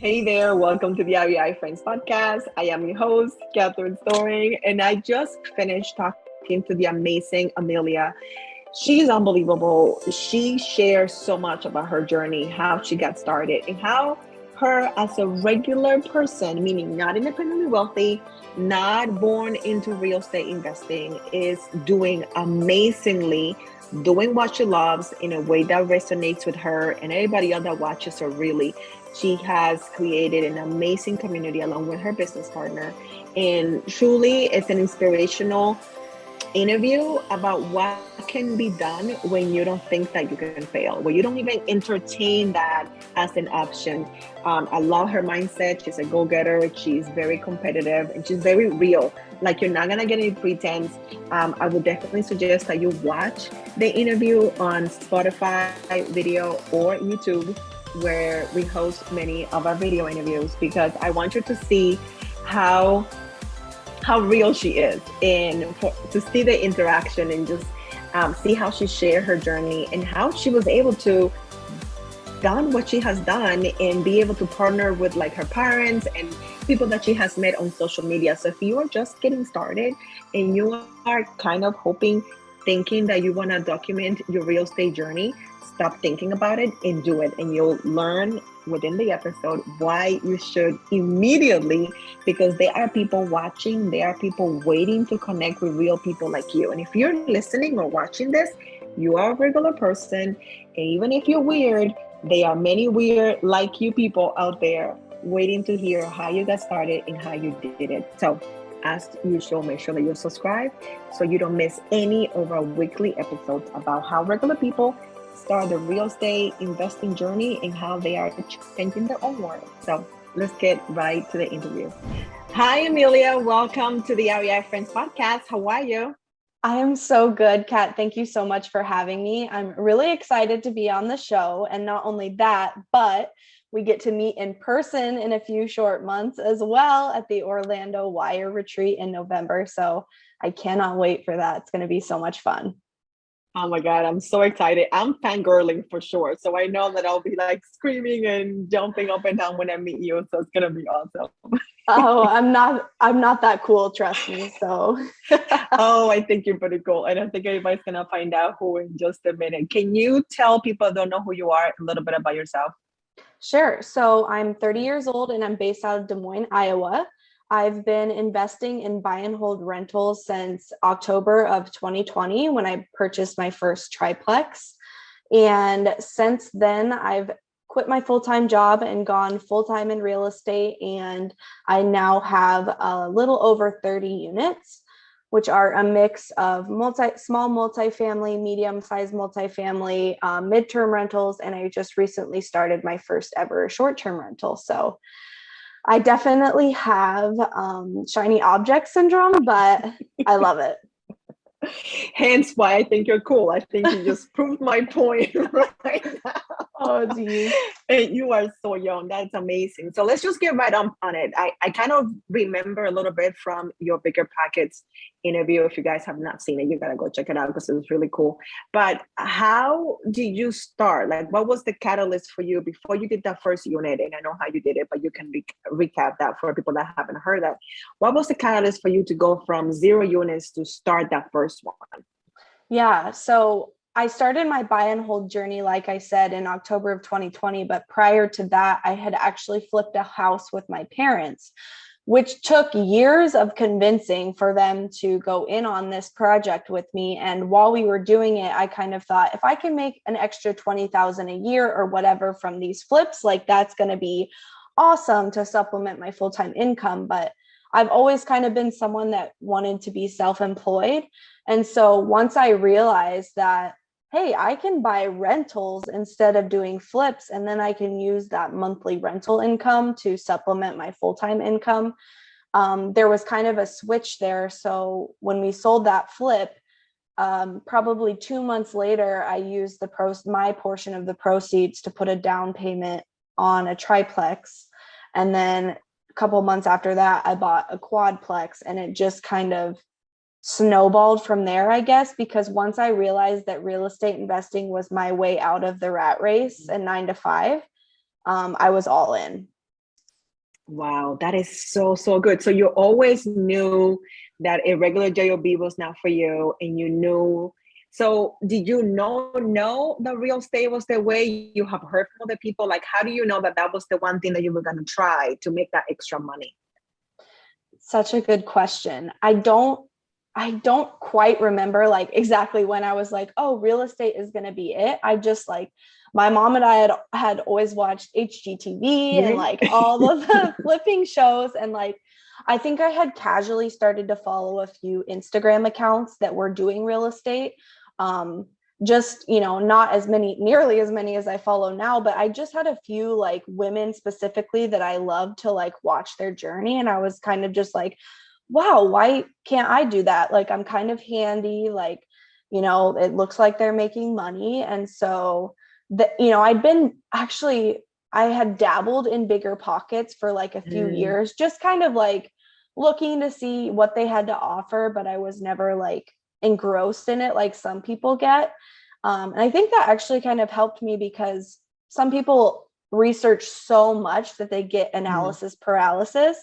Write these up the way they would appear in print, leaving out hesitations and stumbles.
Hey there, welcome to the IBI Friends podcast. I am your host, Catherine Storing, and I just finished talking to the amazing Amelia. She's unbelievable. She shares so much about her journey, how she got started, and how her as a regular person, meaning not independently wealthy, not born into real estate investing, is doing amazingly, doing what she loves in a way that resonates with her and everybody else that watches her really. She has created an amazing community along with her business partner. And truly, it's an inspirational interview about what can be done when you don't think that you can fail, when you don't even entertain that as an option. I love her mindset. She's a go-getter. She's very competitive and she's very real. Like, you're not gonna get any pretense. I would definitely suggest that you watch the interview on Spotify video or YouTube, where we host many of our video interviews, because I want you to see how real she is, and to see the interaction and just see how she shared her journey and how she was able to done what she has done and be able to partner with like her parents and people that she has met on social media. So if you are just getting started and you are kind of thinking that you want to document your real estate journey, stop thinking about it and do it. And you'll learn within the episode why you should immediately, because there are people watching, there are people waiting to connect with real people like you. And if you're listening or watching this, you are a regular person. And even if you're weird, there are many weird like you people out there waiting to hear how you got started and how you did it. So as usual, make sure that you're subscribed so you don't miss any of our weekly episodes about how regular people start the real estate investing journey and how they are changing their own world. So let's get right to the interview. Hi, Amelia. Welcome to the REI Friends podcast. How are you? I am so good, Kat. Thank you so much for having me. I'm really excited to be on the show. And not only that, but we get to meet in person in a few short months as well at the Orlando Wire Retreat in November. So I cannot wait for that. It's going to be so much fun. Oh my God, I'm so excited. I'm fangirling for sure. So I know that I'll be like screaming and jumping up and down when I meet you. So it's going to be awesome. Oh, I'm not that cool, trust me. So Oh, I think you're pretty cool. And I think everybody's going to find out who in just a minute. Can you tell people that don't know who you are a little bit about yourself? Sure. So I'm 30 years old and I'm based out of Des Moines, Iowa. I've been investing in buy and hold rentals since October of 2020 when I purchased my first triplex. And since then, I've quit my full-time job and gone full-time in real estate. And I now have a little over 30 units, which are a mix of small multifamily, medium-sized multifamily, midterm rentals. And I just recently started my first ever short-term rental. So I definitely have shiny object syndrome, but I love it. Hence why I think you're cool. I think you just proved my point right now. Oh, geez. And you are so young. That's amazing. So let's just get right on it. I kind of remember a little bit from your Bigger Pockets interview. If you guys have not seen it, you got to go check it out because it was really cool. But how did you start? Like, what was the catalyst for you before you did that first unit? And I know how you did it, but you can recap that for people that haven't heard that. What was the catalyst for you to go from 0 units to start that first one? Yeah. So I started my buy and hold journey, like I said, in October of 2020. But prior to that, I had actually flipped a house with my parents, which took years of convincing for them to go in on this project with me. And while we were doing it, I kind of thought, if I can make an extra $20,000 a year or whatever from these flips, like that's going to be awesome to supplement my full-time income. But I've always kind of been someone that wanted to be self-employed. And so once I realized that, hey, I can buy rentals instead of doing flips, and then I can use that monthly rental income to supplement my full-time income, there was kind of a switch there. So when we sold that flip, probably 2 months later, I used my portion of the proceeds to put a down payment on a triplex. And then a couple months after that, I bought a quadplex, and it just kind of snowballed from there, I guess, because once I realized that real estate investing was my way out of the rat race and 9 to 5, I was all in. Wow, that is so, so good. So you always knew that a regular job was not for you, and you knew. So did you know the real estate was the way? You have heard from other people? Like, how do you know that that was the one thing that you were going to try to make that extra money? Such a good question. I don't quite remember like exactly when I was like, oh, real estate is going to be it. I just like my mom and I had always watched HGTV and Yeah. like all of the flipping shows, and like I think I had casually started to follow a few Instagram accounts that were doing real estate. Um, just, not as many, nearly as many as I follow now, but I just had a few like women specifically that I love to like watch their journey. And I was kind of just like, wow, why can't I do that? Like, I'm kind of handy, like, it looks like they're making money. And so I'd been actually, I had dabbled in bigger pockets for like a few Mm, years, just kind of like looking to see what they had to offer, but I was never like engrossed in it like some people get. And I think that actually kind of helped me because some people research so much that they get mhm. analysis paralysis.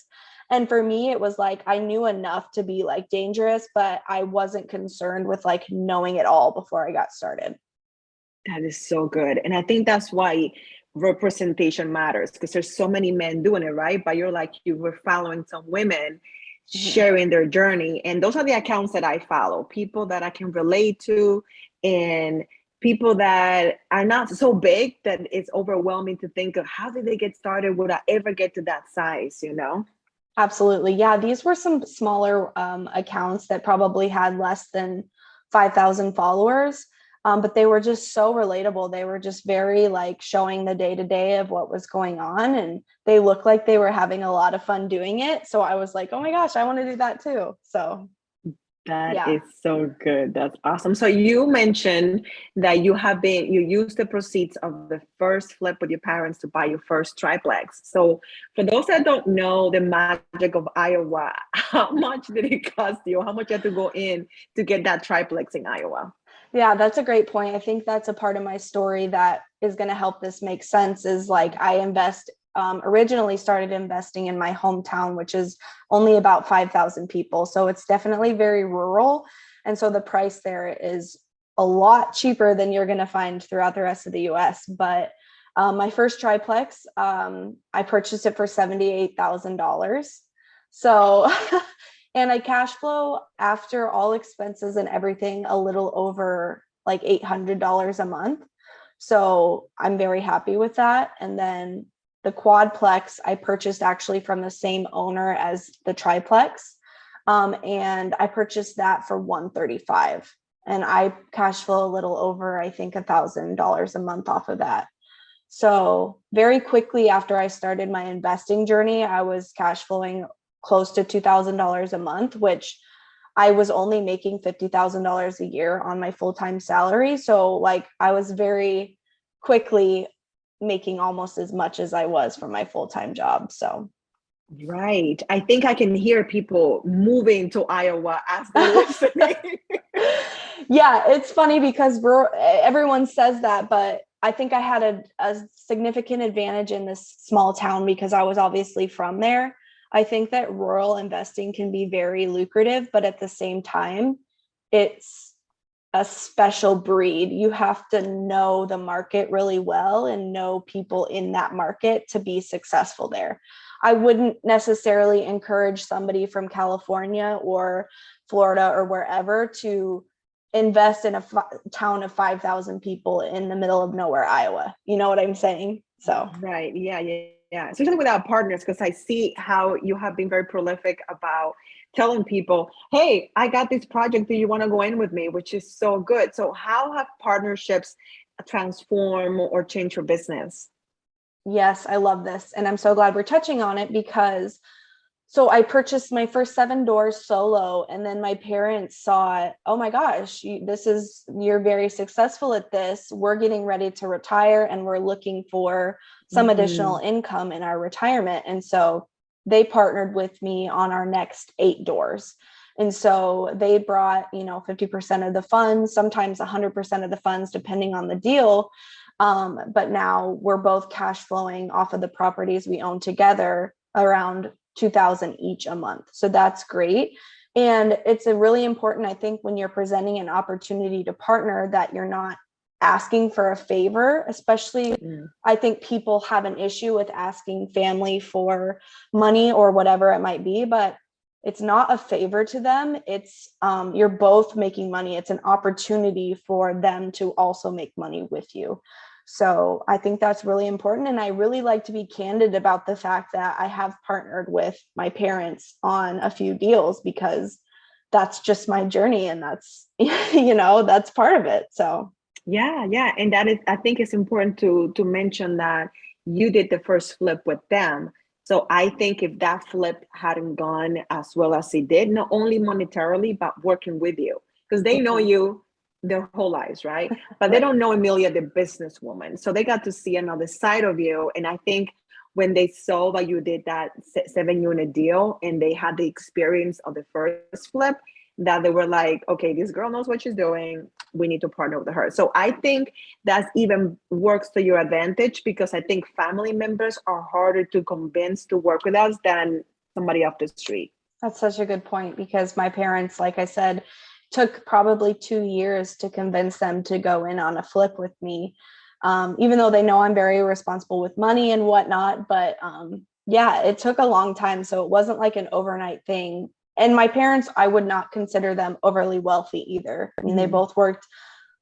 And for me, it was like I knew enough to be like dangerous, but I wasn't concerned with like knowing it all before I got started. That is so good. And I think that's why representation matters, because there's so many men doing it, right? But you're like, you were following some women Mhm. sharing their journey. And those are the accounts that I follow, people that I can relate to, and people that are not so big that it's overwhelming to think of how did they get started? Would I ever get to that size, you know? Absolutely. Yeah, these were some smaller accounts that probably had less than 5,000 followers, but they were just so relatable. They were just very like showing the day to day of what was going on, and they looked like they were having a lot of fun doing it. So I was like, oh my gosh, I want to do that too. So That yeah. is so good. That's awesome. So you mentioned that you used the proceeds of the first flip with your parents to buy your first triplex. So for those that don't know the magic of Iowa, how much did it cost you? How much you had to go in to get that triplex in Iowa? Yeah, that's a great point. I think that's a part of my story that is going to help this make sense is like I originally started investing in my hometown, which is only about 5,000 people. So it's definitely very rural. And so the price there is a lot cheaper than you're going to find throughout the rest of the US. But my first triplex, I purchased it for $78,000. So and I cash flow after all expenses and everything a little over like $800 a month. So I'm very happy with that. And then the quadplex I purchased actually from the same owner as the triplex. And I purchased that for 135, and I cash flow a little over, I think, $1,000 a month off of that. So very quickly after I started my investing journey, I was cash flowing close to $2,000 a month, which I was only making $50,000 a year on my full-time salary. So like I was very quickly making almost as much as I was from my full-time job. So Right. I think I can hear people moving to Iowa as they're listening. yeah, it's funny because everyone says that, but I think I had a significant advantage in this small town because I was obviously from there. I think that rural investing can be very lucrative, but at the same time, it's a special breed. You have to know the market really well and know people in that market to be successful there. I wouldn't necessarily encourage somebody from California or Florida or wherever to invest in a town of 5,000 people in the middle of nowhere, Iowa. You know what I'm saying? So Right. Yeah. Yeah. Yeah. Especially with our partners, because I see how you have been very prolific about telling people, hey, I got this project. Do you want to go in with me? Which is so good. So, how have partnerships transformed or changed your business? yes, I love this. And I'm so glad we're touching on it because so I purchased my first 7 doors solo, and then my parents saw it. Oh my gosh, you're very successful at this. We're getting ready to retire and we're looking for some additional Mm, income in our retirement. And so they partnered with me on our next 8 doors. And so they brought, 50% of the funds, sometimes 100% of the funds, depending on the deal. But now we're both cash flowing off of the properties we own together around 2,000 each a month. So that's great. And it's a really important, I think, when you're presenting an opportunity to partner, that you're not asking for a favor, especially I think people have an issue with asking family for money or whatever it might be, but it's not a favor to them. It's you're both making money. It's an opportunity for them to also make money with you. So I think that's really important. And I really like to be candid about the fact that I have partnered with my parents on a few deals, because that's just my journey. And that's, that's part of it. So yeah. And that is, I think it's important to mention that you did the first flip with them. So I think if that flip hadn't gone as well as it did, not only monetarily, but working with you, because they know you their whole lives, right? But they don't know Amelia, the businesswoman. So they got to see another side of you. And I think when they saw that you did that 7-unit deal and they had the experience of the first flip, that they were like, okay, this girl knows what she's doing. We need to partner with her. So I think that even works to your advantage, because I think family members are harder to convince to work with us than somebody off the street. That's such a good point, because my parents, like I said, took probably 2 years to convince them to go in on a flip with me. Even though they know I'm very responsible with money and whatnot, but yeah, it took a long time. So it wasn't like an overnight thing. And my parents, I would not consider them overly wealthy either. I mean, they both worked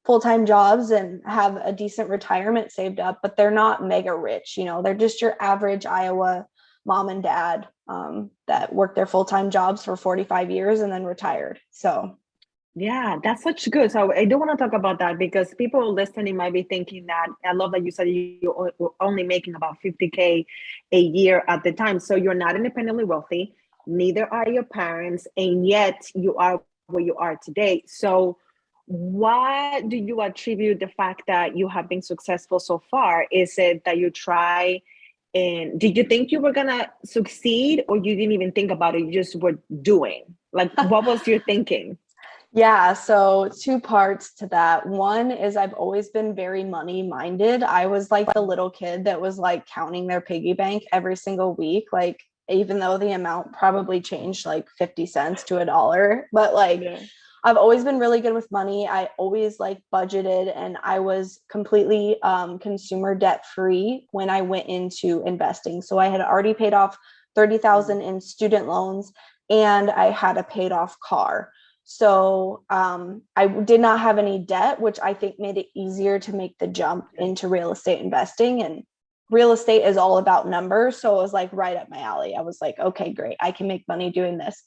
full-time jobs and have a decent retirement saved up, but they're not mega rich. They're just your average Iowa mom and dad that worked their full-time jobs for 45 years and then retired. So yeah, that's such good. So I do want to talk about that, because people listening might be thinking that, I love that you said you were only making about 50K a year at the time. So you're not independently wealthy, neither are your parents, and yet you are where you are today. So what do you attribute the fact that you have been successful so far? Is it that you try, and did you think you were gonna succeed, or you didn't even think about it, you just were doing? Like, what was your thinking? yeah, so two parts to that. One is I've always been very money minded. I was like the little kid that was like counting their piggy bank every single week, like even though the amount probably changed like 50 cents to $1, but like I've always been really good with money. I always like budgeted, and I was completely consumer debt free when I went into investing. So I had already paid off 30,000 in student loans, and I had a paid off car. So I did not have any debt, which I think made it easier to make the jump into real estate investing. And real estate is all about numbers. So it was like right up my alley. I was like, okay, great. I can make money doing this.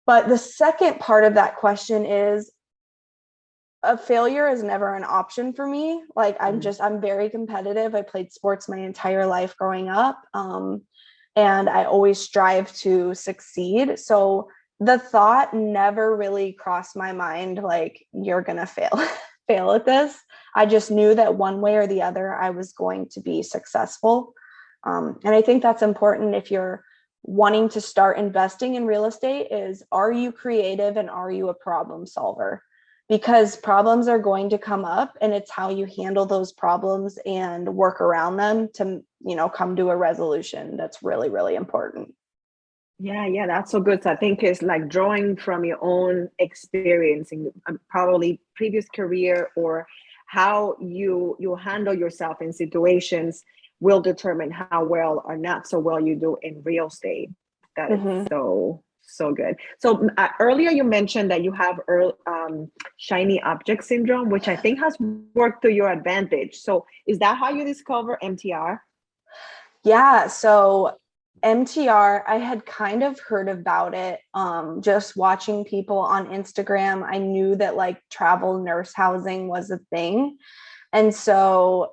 But the second part of that question is, a failure is never an option for me. Like I'm very competitive. I played sports my entire life growing up. And I always strive to succeed. So the thought never really crossed my mind, like, you're going to fail at this. I just knew that one way or the other, I was going to be successful. And I think that's important if you're wanting to start investing in real estate, is, are you creative and are you a problem solver? Because problems are going to come up, and it's how you handle those problems and work around them to, come to a resolution. That's really, really important. Yeah, that's so good. So I think it's like drawing from your own experience and probably previous career, or how you handle yourself in situations will determine how well or not so well you do in real estate. That is so good. So earlier you mentioned that you have shiny object syndrome, which I think has worked to your advantage. So is that how you discover MTR? Yeah, so MTR, I had kind of heard about it just watching people on Instagram. I knew that like travel nurse housing was a thing. And so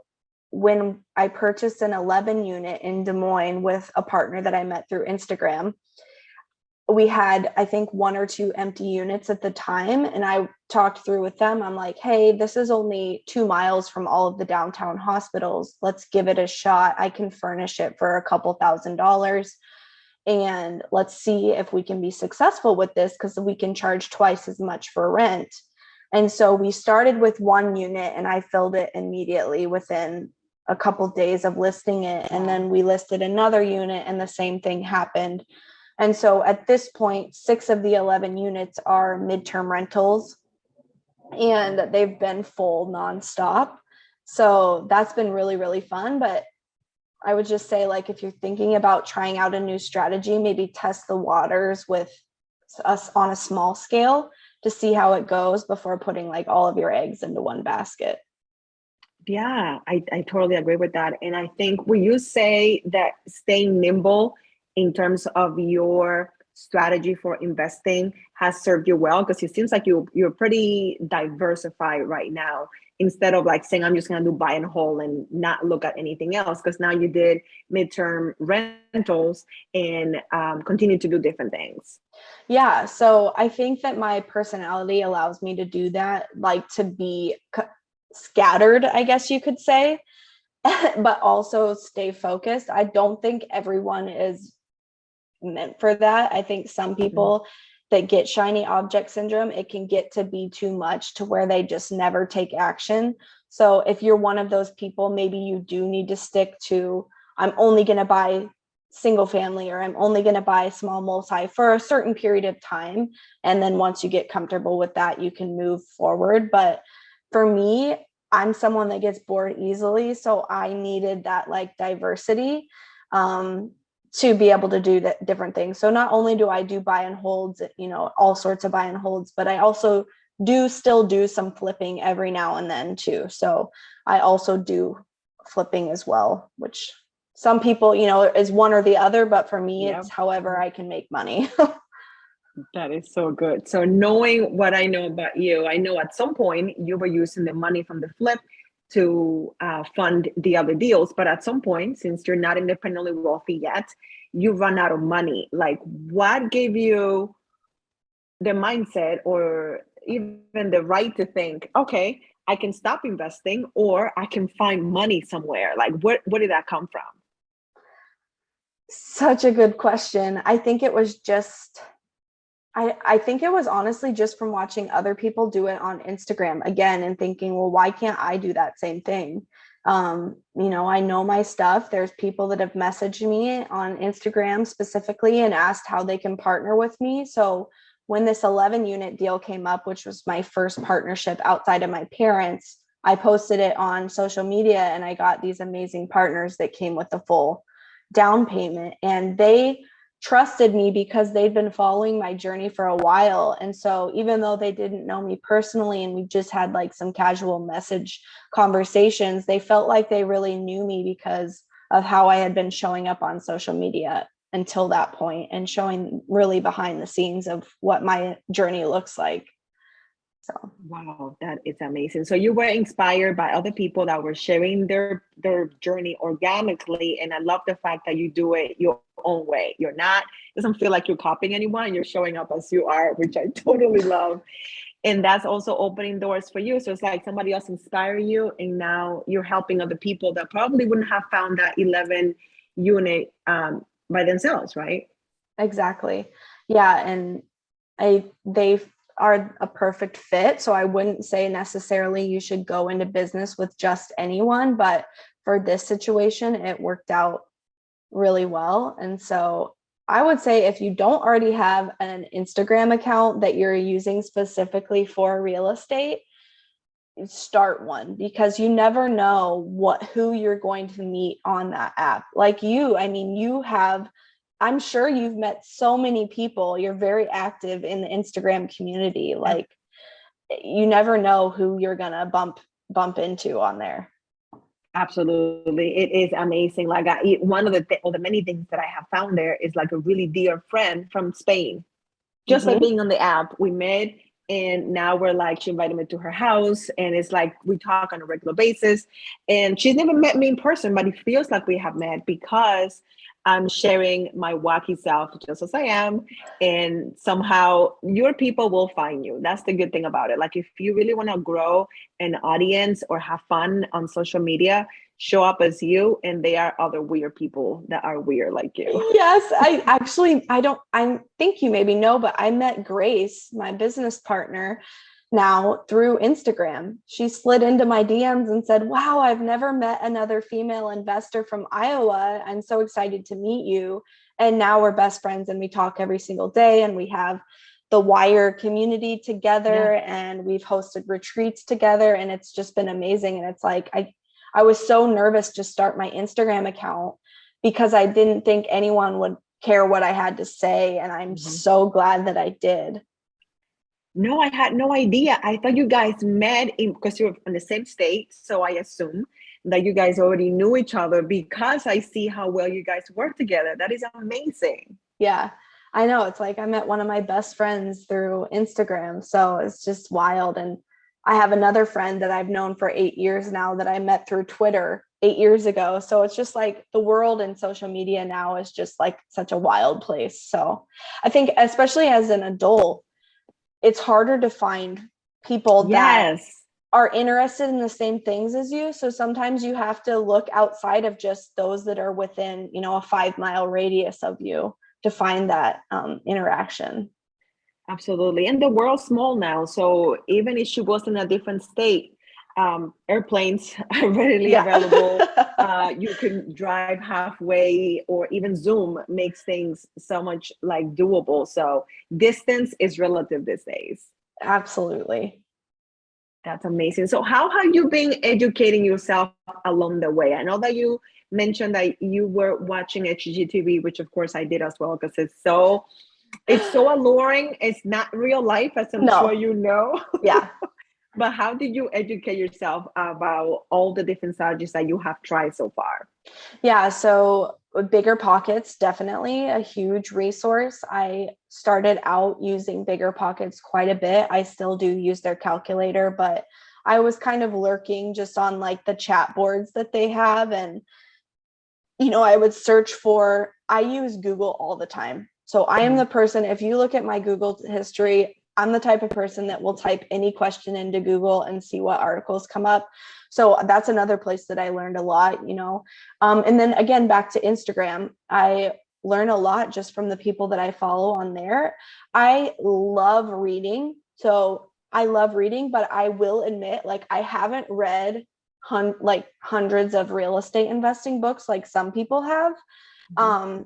when I purchased an 11 unit in Des Moines with a partner that I met through Instagram, we had, I think, 1 or 2 empty units at the time. And I talked through with them. I'm like, hey, this is only 2 miles from all of the downtown hospitals. Let's give it a shot. I can furnish it for a couple $1,000s. And let's see if we can be successful with this, because we can charge twice as much for rent. And so we started with 1 unit, and I filled it immediately within a couple days of listing it. And then we listed another unit and the same thing happened. And so at this point, 6 of the 11 units are midterm rentals, and they've been full nonstop. So that's been really, really fun. But I would just say, like, if you're thinking about trying out a new strategy, maybe test the waters with us on a small scale to see how it goes before putting like all of your eggs into one basket. Yeah, I totally agree with that. And I think when you say that staying nimble in terms of your strategy for investing has served you well, because it seems like you're pretty diversified right now, instead of like saying I'm just going to do buy and hold and not look at anything else, because now you did midterm rentals and continue to do different things. Yeah, so I think that my personality allows me to do that, like to be scattered, I guess you could say, but also stay focused. I don't think everyone is meant for that. I think some people that get shiny object syndrome, it can get to be too much to where they just never take action. So if you're one of those people, maybe you do need to stick to, I'm only going to buy single family, or I'm only going to buy small multi for a certain period of time. And then once you get comfortable with that, you can move forward. But for me, I'm someone that gets bored easily. So I needed that like diversity to be able to do that different things. So not only do I do buy and holds, you know, all sorts of buy and holds, but I also still do some flipping every now and then too. So I also do flipping as well, which some people, you know, is one or the other, but for me, it's however I can make money. That is so good. So knowing what I know about you, I know at some point you were using the money from the flip to fund the other deals. But at some point, since you're not independently wealthy yet, you run out of money. Like, what gave you the mindset or even the right to think, okay, I can stop investing or I can find money somewhere? Like, where did that come from? Such a good question. I think it was just, I think it was honestly just from watching other people do it on Instagram again and thinking, well, why can't I do that same thing? You know, I know my stuff. There's people that have messaged me on Instagram specifically and asked how they can partner with me. So when this 11 unit deal came up, which was my first partnership outside of my parents, I posted it on social media and I got these amazing partners that came with the full down payment, and they trusted me because they'd been following my journey for a while. And so even though they didn't know me personally and we just had like some casual message conversations, they felt like they really knew me because of how I had been showing up on social media until that point and showing really behind the scenes of what my journey looks like. So wow, that is amazing. So you were inspired by other people that were sharing their journey organically, and I love the fact that you do it your own way. You're not, doesn't feel like you're copying anyone. You're showing up as you are, which I totally love. And that's also opening doors for you. So it's like somebody else inspired you, and now you're helping other people that probably wouldn't have found that 11 unit by themselves, right? exactly. Yeah. And they are a perfect fit. So I wouldn't say necessarily you should go into business with just anyone, but for this situation, it worked out really well. And so I would say if you don't already have an Instagram account that you're using specifically for real estate, start one, because you never know who you're going to meet on that app. Like you, I mean, I'm sure you've met so many people. You're very active in the Instagram community. Like, you never know who you're gonna bump into on there. Absolutely. It is amazing. Like one of the many things that I have found there is like a really dear friend from Spain. Just like being on the app, we met, and now we're like, she invited me to her house, and it's like we talk on a regular basis. And she's never met me in person, but it feels like we have met because I'm sharing my wacky self just as I am. And somehow your people will find you. That's the good thing about it. Like, if you really want to grow an audience or have fun on social media, show up as you, and they are other weird people that are weird like you. Yes, I think you maybe know, but I met Grace, my business partner, now through Instagram. She slid into my DMs and said, wow, I've never met another female investor from Iowa. I'm so excited to meet you. And now we're best friends and we talk every single day, and we have the Wire community together, and we've hosted retreats together, and it's just been amazing. And it's like, I was so nervous to start my Instagram account because I didn't think anyone would care what I had to say. And I'm so glad that I did. No, I had no idea. I thought you guys met because you're in the same state. So I assume that you guys already knew each other, because I see how well you guys work together. That is amazing. Yeah, I know. It's like I met one of my best friends through Instagram. So it's just wild. And I have another friend that I've known for 8 years now that I met through Twitter 8 years ago. So it's just like the world and social media now is just like such a wild place. So I think, especially as an adult, it's harder to find people that are interested in the same things as you. So sometimes you have to look outside of just those that are within, a 5-mile radius of you to find that interaction. Absolutely. And the world's small now. So even if she was in a different state, airplanes are readily available. You can drive halfway, or even Zoom makes things so much like doable. So distance is relative these days. Absolutely. That's amazing. So how have you been educating yourself along the way? I know that you mentioned that you were watching HGTV, which of course I did as well, because it's so alluring. It's not real life, as I'm sure you know. Yeah. But how did you educate yourself about all the different strategies that you have tried so far? Yeah, so Bigger Pockets, definitely a huge resource. I started out using Bigger Pockets quite a bit. I still do use their calculator, but I was kind of lurking just on like the chat boards that they have. And, I would search I use Google all the time. So I am the person, if you look at my Google history, I'm the type of person that will type any question into Google and see what articles come up. So that's another place that I learned a lot, and then again, back to Instagram, I learn a lot just from the people that I follow on there. I love reading. So I love reading, but I will admit, like, I haven't read hundreds of real estate investing books like some people have.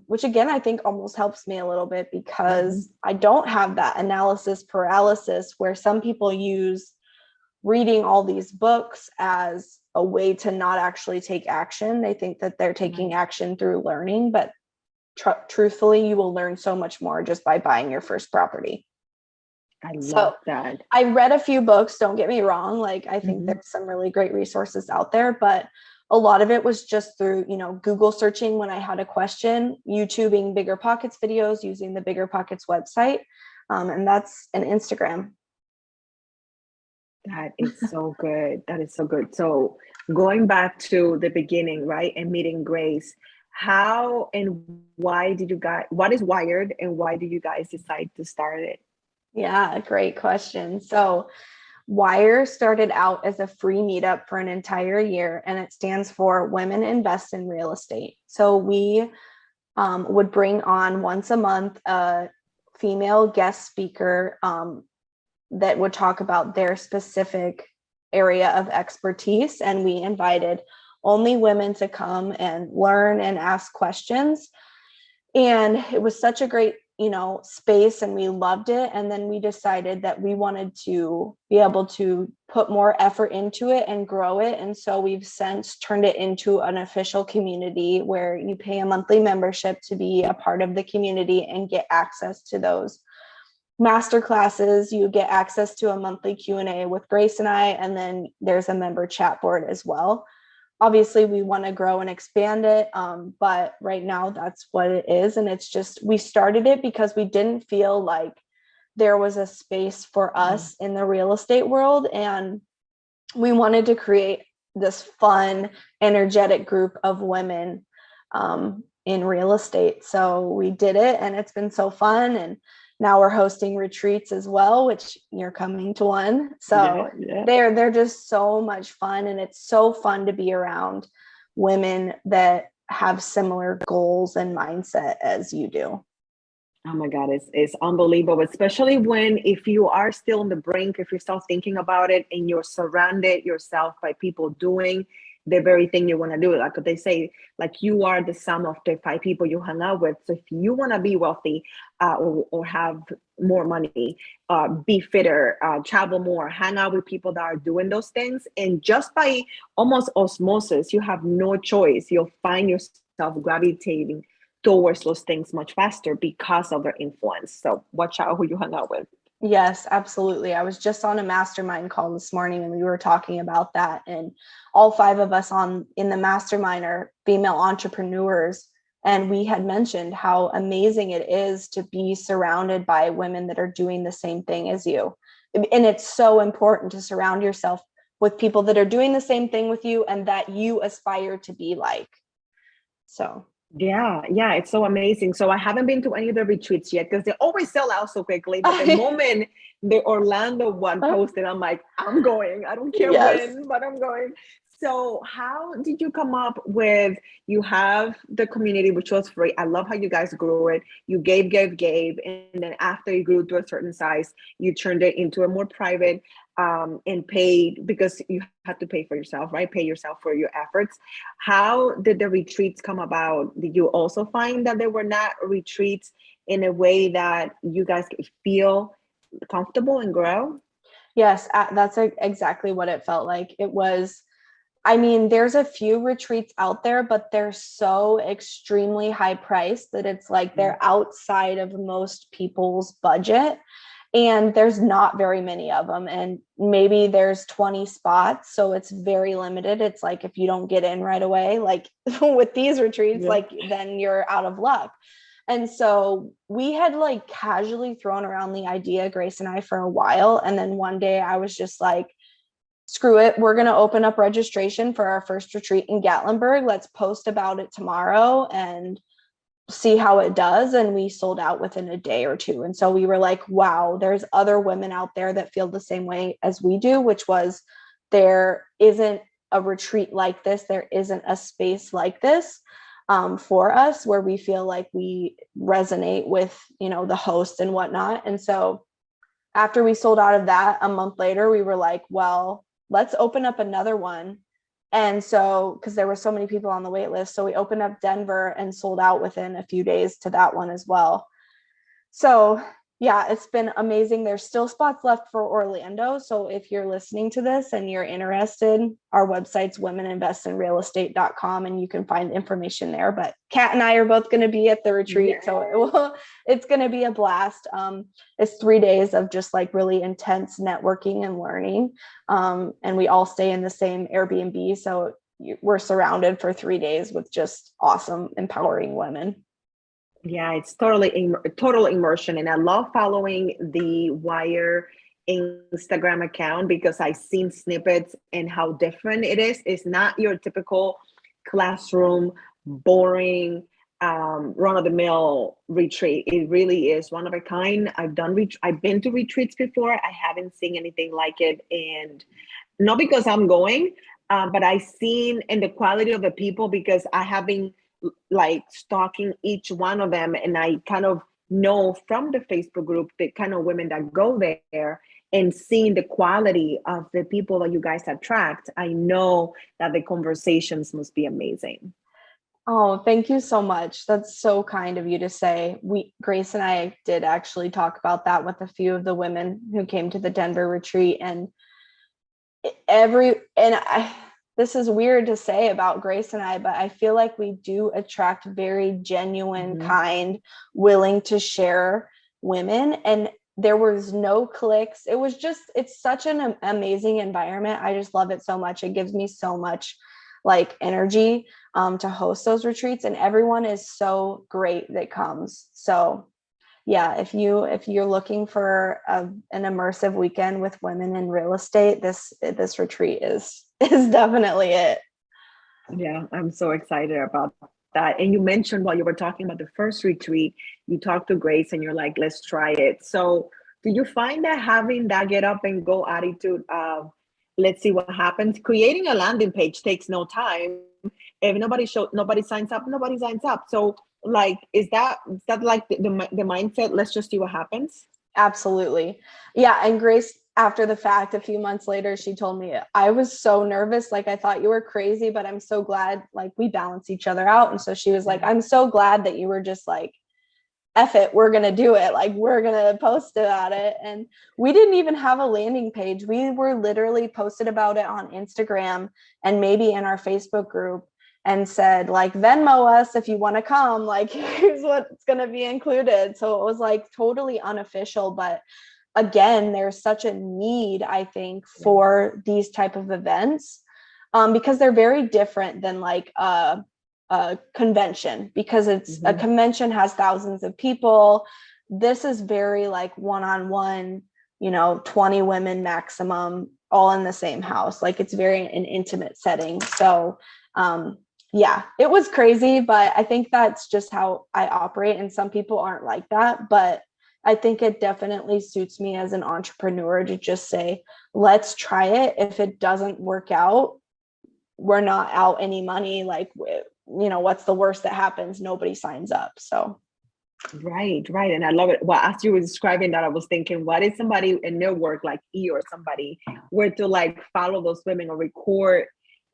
Which again, I think almost helps me a little bit, because I don't have that analysis paralysis where some people use reading all these books as a way to not actually take action. They think that they're taking action through learning, but truthfully, you will learn so much more just by buying your first property. I love that. I read a few books, don't get me wrong. Like, I think there's some really great resources out there, but a lot of it was just through, Google searching when I had a question, YouTubing Bigger Pockets videos, using the Bigger Pockets website, and that's an Instagram. That is so good. That is so good. So going back to the beginning, right, and meeting Grace, how and why did you guys, what is Wired and why did you guys decide to start it? Yeah, great question. So Wire started out as a free meetup for an entire year, and it stands for Women Invest in Real Estate. So we would bring on once a month a female guest speaker that would talk about their specific area of expertise. And we invited only women to come and learn and ask questions. And it was such a great space, and we loved it. And then we decided that we wanted to be able to put more effort into it and grow it. And so we've since turned it into an official community where you pay a monthly membership to be a part of the community and get access to those master classes. You get access to a monthly Q&A with Grace and I, and then there's a member chat board as well. Obviously, we want to grow and expand it, but right now that's what it is. And it's just, we started it because we didn't feel like there was a space for us in the real estate world. And we wanted to create this fun, energetic group of women in real estate. So we did it, and it's been so fun. And now we're hosting retreats as well, which you're coming to one. So they're just so much fun. And it's so fun to be around women that have similar goals and mindset as you do. Oh my God, it's unbelievable, especially when if you are still on the brink, if you start thinking about it and you're surrounded yourself by people doing the very thing you want to do. Like what they say, like you are the sum of the five people you hang out with. So if you want to be wealthy or have more money, be fitter, travel more, hang out with people that are doing those things. And just by almost osmosis, you have no choice. You'll find yourself gravitating towards those things much faster because of their influence. So watch out who you hang out with. Yes, absolutely. I was just on a mastermind call this morning and we were talking about that. And all five of us in the mastermind are female entrepreneurs. And we had mentioned how amazing it is to be surrounded by women that are doing the same thing as you. And it's so important to surround yourself with people that are doing the same thing with you and that you aspire to be like. So Yeah, it's so amazing. So I haven't been to any of the retreats yet because they always sell out so quickly. But the moment the Orlando one posted, I'm like, I'm going. I don't care yes. when, but I'm going. So how did you come up with, you have the community, which was free. I love how you guys grew it. You gave. And then after you grew to a certain size, you turned it into a more private and paid because you had to pay for yourself, right? Pay yourself for your efforts. How did the retreats come about? Did you also find that there were not retreats in a way that you guys could feel comfortable and grow? Yes, that's exactly what it felt like. It was, I mean, there's a few retreats out there, but they're so extremely high priced that it's like they're outside of most people's budget. And there's not very many of them. And maybe there's 20 spots. So it's very limited. It's like if you don't get in right away, like with these retreats, like then you're out of luck. And so we had like casually thrown around the idea, Grace and I, for a while. And then one day I was just like, screw it. We're going to open up registration for our first retreat in Gatlinburg. Let's post about it tomorrow and see how it does. And we sold out within a day or two. And so we were like, wow, there's other women out there that feel the same way as we do, which was there isn't a retreat like this. There isn't a space like this for us where we feel like we resonate with, the host and whatnot. And so after we sold out of that, a month later, we were like, well, let's open up another one. And so, because there were so many people on the wait list, so we opened up Denver and sold out within a few days to that one as well. So yeah, it's been amazing. There's still spots left for Orlando. So if you're listening to this and you're interested, our website's womeninvestinrealestate.com and you can find information there. But Kat and I are both going to be at the retreat. So it's going to be a blast. It's 3 days of just like really intense networking and learning. And we all stay in the same Airbnb. So we're surrounded for 3 days with just awesome, empowering women. Yeah, it's total immersion. And I love following the Wire Instagram account because I've seen snippets and how different it is. It's not your typical classroom, boring, run-of-the-mill retreat. It really is one of a kind. I've been to retreats before. I haven't seen anything like it. And not because I'm going, but I've seen in the quality of the people because I have been like stalking each one of them, and I kind of know from the Facebook group the kind of women that go there, and seeing the quality of the people that you guys attract, I know that the conversations must be amazing. Oh, thank you so much. That's so kind of you to say. Grace and I did actually talk about that with a few of the women who came to the Denver retreat, and this is weird to say about Grace and I, but I feel like we do attract very genuine, kind, willing to share women. And there was no clicks. It's such an amazing environment. I just love it so much. It gives me so much like energy to host those retreats, and everyone is so great that comes. So yeah, if you're looking for an immersive weekend with women in real estate, this retreat is definitely it. Yeah, I'm so excited about that. And you mentioned while you were talking about the first retreat, you talked to Grace and you're like, let's try it. So do you find that having that get up and go attitude of let's see what happens, creating a landing page takes no time. If nobody signs up, nobody signs up. So Like, is that like the mindset? Let's just see what happens. Absolutely. Yeah. And Grace, after the fact, a few months later, she told me, I was so nervous. Like, I thought you were crazy, but I'm so glad, like, we balance each other out. And so she was like, I'm so glad that you were just like, F it, we're going to do it. Like, we're going to post about it. And we didn't even have a landing page. We were literally posted about it on Instagram and maybe in our Facebook group and said, like, Venmo us if you want to come. Like, here's what's going to be included. So it was like totally unofficial. But again, there's such a need, I think, for these type of events, because they're very different than like a convention, because it's a convention has thousands of people. This is very like one-on-one, 20 women maximum, all in the same house. Like, it's very an intimate setting. So yeah, it was crazy, but I think that's just how I operate. And some people aren't like that, but I think it definitely suits me as an entrepreneur to just say, let's try it. If it doesn't work out, we're not out any money. Like, what's the worst that happens? Nobody signs up. So. Right. And I love it. Well, as you were describing that, I was thinking, what if somebody in their work, like E or somebody, were to like follow those women or record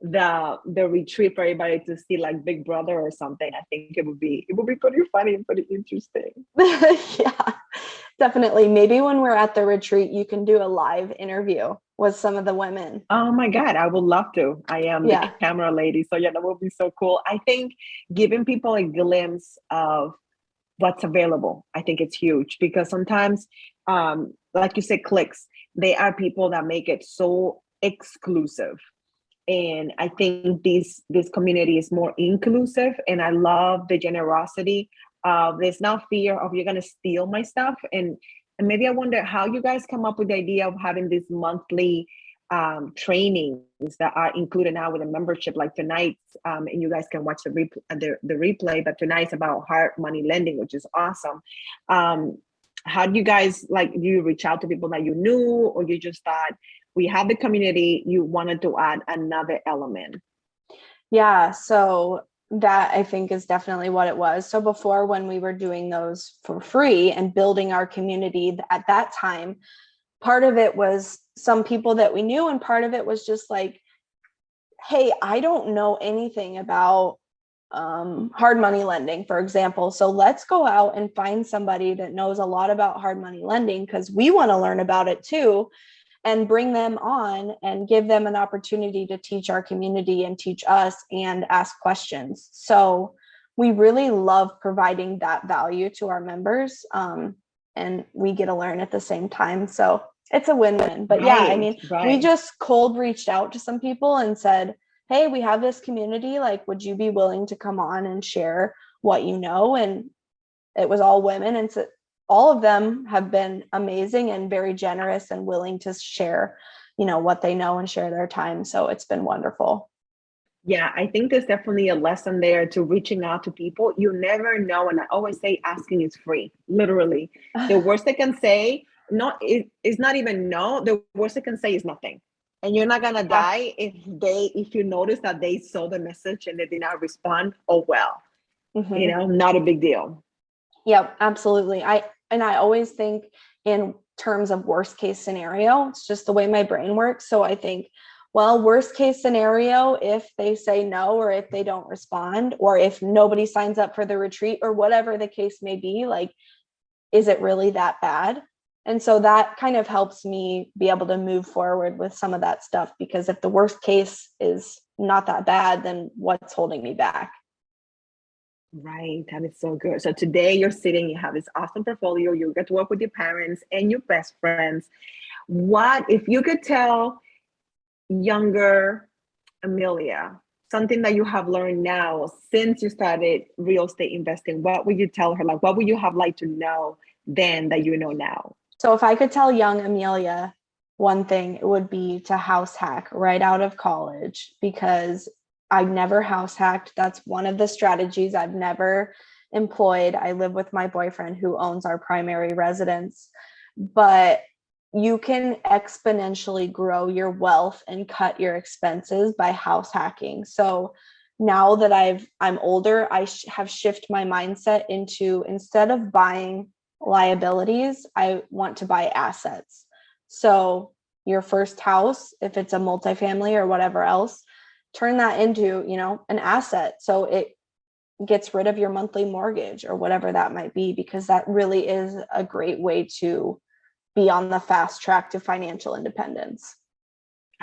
the retreat for everybody to see, like Big Brother or something? I think it would be pretty funny and pretty interesting. Yeah, definitely. Maybe when we're at the retreat, you can do a live interview with some of the women. Oh my God, I would love to. I am the camera lady. So yeah, that would be so cool. I think giving people a glimpse of what's available, I think it's huge, because sometimes, like you said, clicks, they are people that make it so exclusive. And I think this community is more inclusive, and I love the generosity. There's no fear of you're gonna steal my stuff. And maybe I wonder how you guys come up with the idea of having these monthly trainings that are included now with a membership, like tonight, and you guys can watch the replay, but tonight's about hard money lending, which is awesome. How do you guys, like, do you reach out to people that you knew, or you just thought, we have the community, you wanted to add another element? Yeah, so that I think is definitely what it was. So before, when we were doing those for free and building our community at that time, part of it was some people that we knew, and part of it was just like, hey, I don't know anything about hard money lending, for example. So let's go out and find somebody that knows a lot about hard money lending, because we want to learn about it too, and bring them on and give them an opportunity to teach our community and teach us and ask questions. So we really love providing that value to our members, and we get to learn at the same time. So it's a win-win. But yeah, I mean, we just cold reached out to some people and said, hey, we have this community, like, would you be willing to come on and share what you know? And it was all women. And so all of them have been amazing and very generous and willing to share, what they know and share their time. So it's been wonderful. Yeah, I think there's definitely a lesson there to reaching out to people. You never know. And I always say asking is free, literally. The worst they can say, it's not even no. The worst they can say is nothing. And you're not gonna die if you notice that they saw the message and they did not respond. Oh well, not a big deal. Yep, absolutely. I always think in terms of worst case scenario. It's just the way my brain works. So I think, well, worst case scenario, if they say no, or if they don't respond, or if nobody signs up for the retreat, or whatever the case may be, like, is it really that bad? And so that kind of helps me be able to move forward with some of that stuff, because if the worst case is not that bad, then what's holding me back? Right. That is so good. So today you're sitting, you have this awesome portfolio, you get to work with your parents and your best friends. What if you could tell younger Amelia something that you have learned now since you started real estate investing? What would you tell her? Like, what would you have liked to know then that you know now? So if I could tell young Amelia one thing, it would be to house hack right out of college, because I never house hacked. That's one of the strategies I've never employed. I live with my boyfriend who owns our primary residence, but you can exponentially grow your wealth and cut your expenses by house hacking. So now that I'm older, I have shifted my mindset into, instead of buying liabilities, I want to buy assets. So your first house, if it's a multifamily or whatever else, turn that into, an asset. So it gets rid of your monthly mortgage or whatever that might be, because that really is a great way to be on the fast track to financial independence.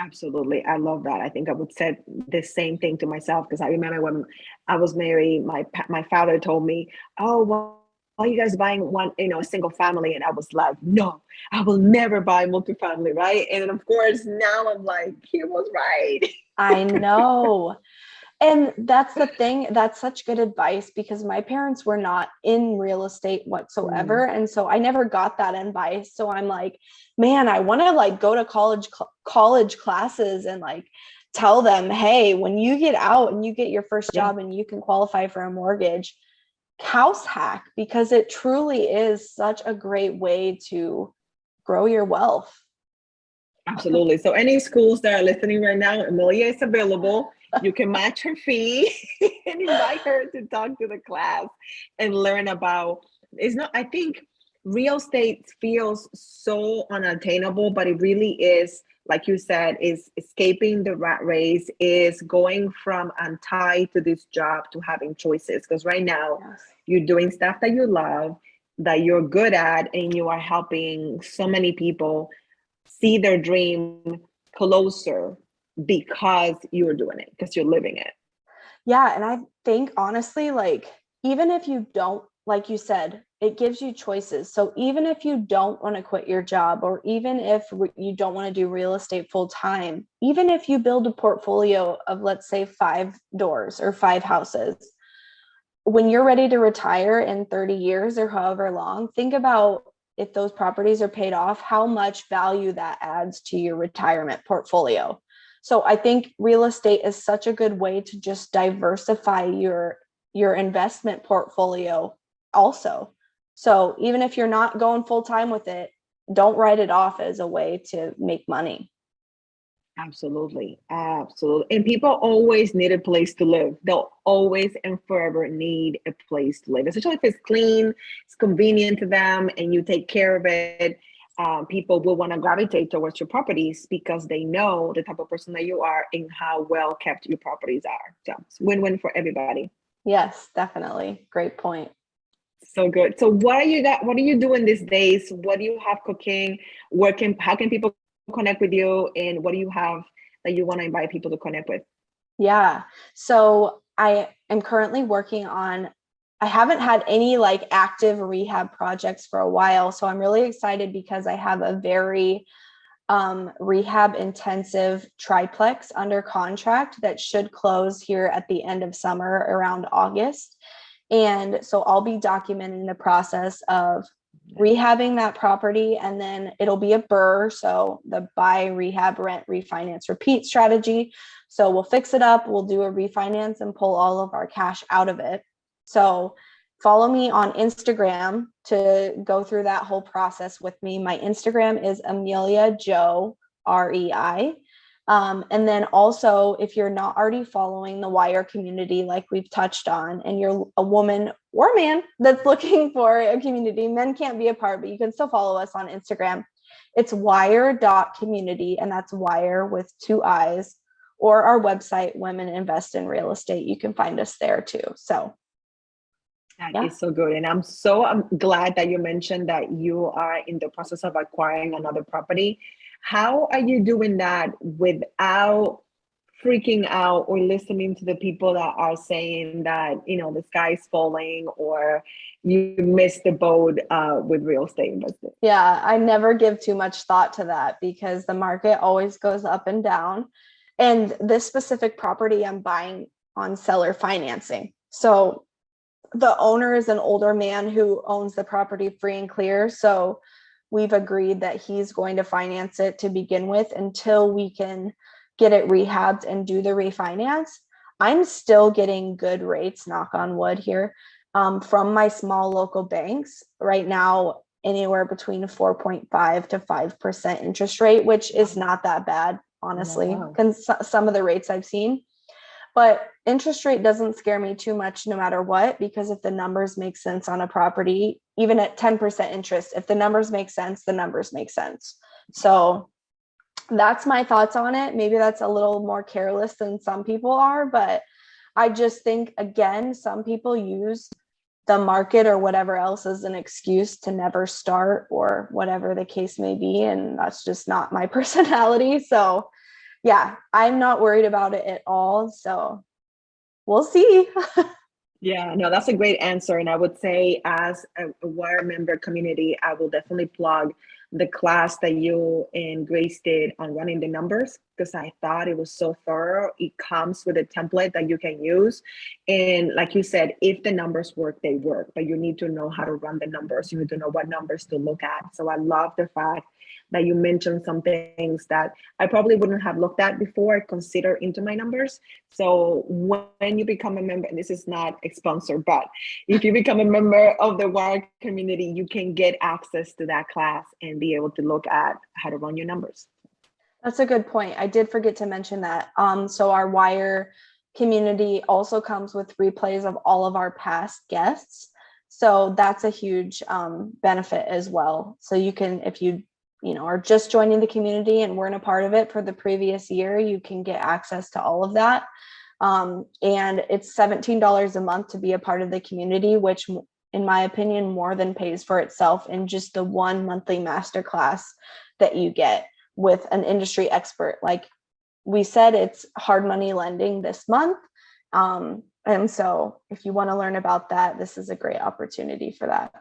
Absolutely. I love that. I think I would say the same thing to myself, because I remember when I was married, my father told me, "Oh, well, why are you guys buying one, a single family?" And I was like, "No, I will never buy multifamily," right? And then of course now I'm like, he was right. I know. And that's the thing. That's such good advice, because my parents were not in real estate whatsoever. And so I never got that advice. So I'm like, man, I want to like go to college classes and like tell them, hey, when you get out and you get your first job and you can qualify for a mortgage, house hack, because it truly is such a great way to grow your wealth. Absolutely. So any schools that are listening right now, Amelia is available. You can match her fee and invite her to talk to the class and learn about. It's not, I think real estate feels so unattainable, but it really is, like you said, is escaping the rat race, is going from I'm tied to this job to having choices. Because right now you're doing stuff that you love, that you're good at, and you are helping so many people see their dream closer because you're doing it, because you're living it. Yeah. And I think honestly, like, even if you don't, like you said, it gives you choices. So even if you don't want to quit your job, or even if you don't want to do real estate full time, even if you build a portfolio of, let's say, 5 doors or 5 houses, when you're ready to retire in 30 years or however long, think about, if those properties are paid off, how much value that adds to your retirement portfolio. So I think real estate is such a good way to just diversify your investment portfolio also. So even if you're not going full time with it, don't write it off as a way to make money. Absolutely. Absolutely. And people always need a place to live. They'll always and forever need a place to live, especially if it's clean, it's convenient to them, and you take care of it. People will want to gravitate towards your properties because they know the type of person that you are and how well kept your properties are. So it's win-win for everybody. Yes, definitely. Great point. So good. So what are you doing these days? What do you have cooking? How can people connect with you, and what do you have that you want to invite people to connect with? Yeah. So I am currently working on, I haven't had any like active rehab projects for a while. So I'm really excited because I have a very rehab intensive triplex under contract that should close here at the end of summer, around August. And so I'll be documenting the process of rehabbing that property, and then it'll be a BRRRR, so the buy, rehab, rent, refinance, repeat strategy. So we'll fix it up, we'll do a refinance and pull all of our cash out of it. So follow me on Instagram to go through that whole process with me. My Instagram is Amelia Jo REI. And then also, if you're not already following the WIRE community, like we've touched on, and you're a woman or man that's looking for a community, men can't be a part, but you can still follow us on Instagram. It's wire.community, and that's WIRE with 2 I's, or our website, Women Invest in Real Estate. You can find us there too. So that is so good. And I'm glad that you mentioned that you are in the process of acquiring another property. How are you doing that without freaking out or listening to the people that are saying that, the sky is falling or you missed the boat with real estate investing? Yeah, I never give too much thought to that because the market always goes up and down. And this specific property I'm buying on seller financing. So the owner is an older man who owns the property free and clear. So we've agreed that he's going to finance it to begin with until we can get it rehabbed and do the refinance. I'm still getting good rates, knock on wood here, from my small local banks right now, anywhere between 4.5 to 5% interest rate, which is not that bad, honestly, because some of the rates I've seen. But interest rate doesn't scare me too much no matter what, because if the numbers make sense on a property, even at 10% interest, if the numbers make sense, the numbers make sense. So that's my thoughts on it. Maybe that's a little more careless than some people are, but I just think, again, some people use the market or whatever else as an excuse to never start or whatever the case may be. And that's just not my personality. So yeah, I'm not worried about it at all. So we'll see. Yeah, no, that's a great answer. And I would say, as a Wire member community, I will definitely plug the class that you and Grace did on running the numbers, because I thought it was so thorough. It comes with a template that you can use. And like you said, if the numbers work, they work, but you need to know how to run the numbers. You need to know what numbers to look at. So I love the fact that you mentioned some things that I probably wouldn't have looked at before, consider into my numbers. So when you become a member, and this is not a sponsor, but if you become a member of the Wire community, you can get access to that class and be able to look at how to run your numbers. That's a good point. I did forget to mention that. So our Wire community also comes with replays of all of our past guests. So that's a huge benefit as well. So you can, if you are just joining the community and weren't a part of it for the previous year, you can get access to all of that. And it's $17 a month to be a part of the community, which in my opinion, more than pays for itself in just the one monthly masterclass that you get with an industry expert. Like we said, it's hard money lending this month. And so if you want to learn about that, this is a great opportunity for that.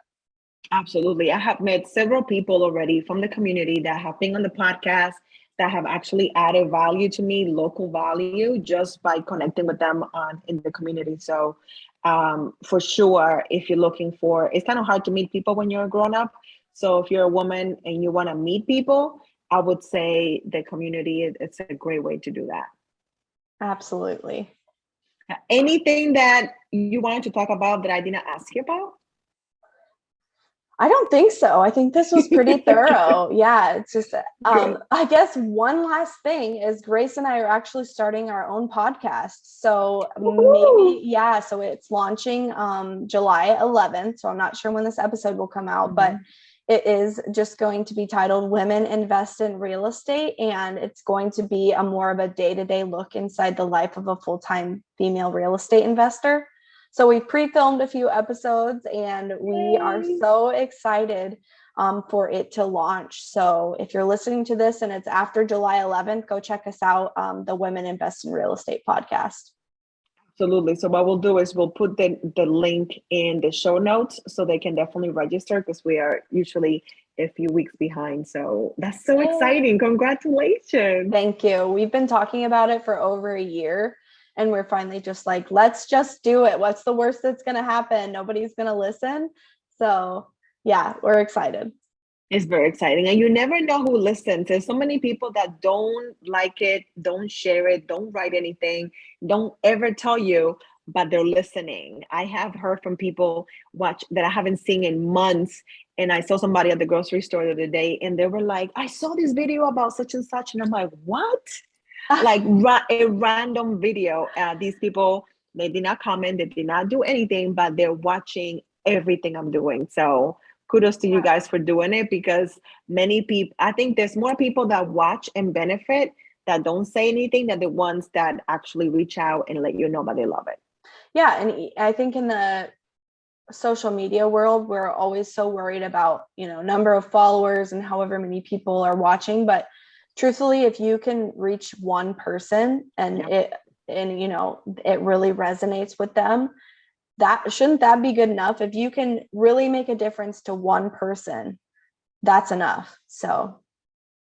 Absolutely. I have met several people already from the community that have been on the podcast that have actually added value to me, local value, just by connecting with them in the community. So for sure, if you're looking for, it's kind of hard to meet people when you're a grown up. So if you're a woman and you want to meet people, I would say the community, it's a great way to do that. Absolutely. Anything that you wanted to talk about that I didn't ask you about? I don't think so. I think this was pretty thorough. Yeah, it's just, I guess one last thing is Grace and I are actually starting our own podcast. So maybe, yeah, so it's launching July 11th. So I'm not sure when this episode will come out, but it is just going to be titled Women Invest in Real Estate. And it's going to be a more of a day-to-day look inside the life of a full-time female real estate investor. So we pre-filmed a few episodes and we are so excited for it to launch. So if you're listening to this and it's after July 11th, go check us out, the Women Invest in Real Estate podcast. Absolutely. So what we'll do is we'll put the link in the show notes so they can definitely register, because we are usually a few weeks behind. So that's so exciting. Congratulations. Thank you. We've been talking about it for over a year. And we're finally just like, let's just do it. What's the worst that's going to happen? Nobody's going to listen. So yeah, we're excited. It's very exciting. And you never know who listens. There's so many people that don't like it, don't share it, don't write anything, don't ever tell you, but they're listening. I have heard from people that I haven't seen in months. And I saw somebody at the grocery store the other day and they were like, I saw this video about such and such. And I'm like, what? Like a random video. These people, they did not comment, they did not do anything, but they're watching everything I'm doing. So kudos to you guys for doing it, because many people, I think there's more people that watch and benefit that don't say anything than the ones that actually reach out and let you know that they love it. Yeah. And I think in the social media world, we're always so worried about, number of followers and however many people are watching. But truthfully, if you can reach one person and it really resonates with them, shouldn't that be good enough? If you can really make a difference to one person, that's enough. So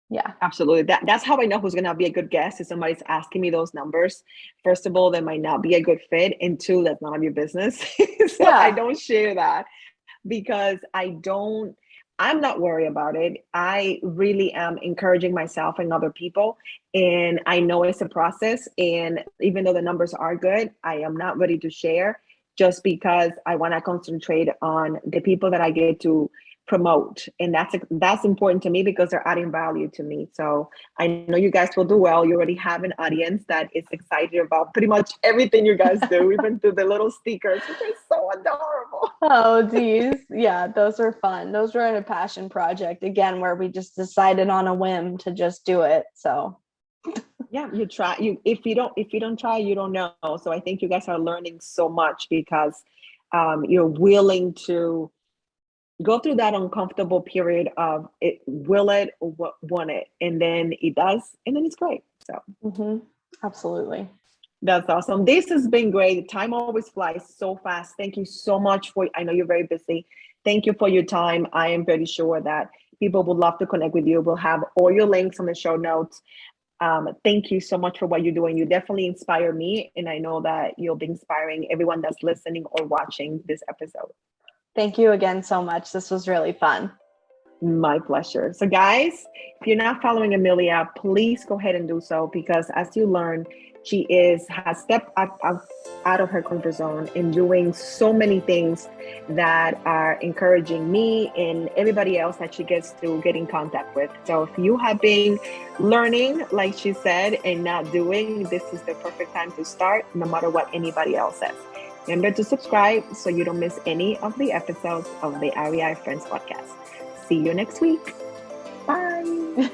yeah, absolutely. That's how I know who's gonna be a good guest. If somebody's asking me those numbers, first of all, they might not be a good fit, and two, that's none of your business. So I don't share that because I'm not worried about it. I really am encouraging myself and other people. And I know it's a process. And even though the numbers are good, I am not ready to share just because I want to concentrate on the people that I get to promote, and that's important to me because they're adding value to me. So I know you guys will do well. You already have an audience that is excited about pretty much everything you guys do, even to the little stickers, which are so adorable. Oh, geez. Yeah, those are fun. Those were in a passion project again, where we just decided on a whim to just do it. So Yeah, you try. If you don't try, you don't know. So I think you guys are learning so much because you're willing to go through that uncomfortable period of it, will it or want it, and then it does, and then it's great. So absolutely. that's awesome. This has been great. Time always flies so fast. Thank you so much for, I know you're very busy. Thank you for your time. I am pretty sure that people would love to connect with you. We'll have all your links on the show notes. Thank you so much for what you're doing. You definitely inspire me, and I know that you'll be inspiring everyone that's listening or watching this episode. Thank you again so much. This was really fun. My pleasure. So guys, if you're not following Amelia, please go ahead and do so, because as you learn, she has stepped out of her comfort zone and doing so many things that are encouraging me and everybody else that she gets to get in contact with. So if you have been learning, like she said, and not doing, this is the perfect time to start, no matter what anybody else says. Remember to subscribe so you don't miss any of the episodes of the REI Friends podcast. See you next week. Bye.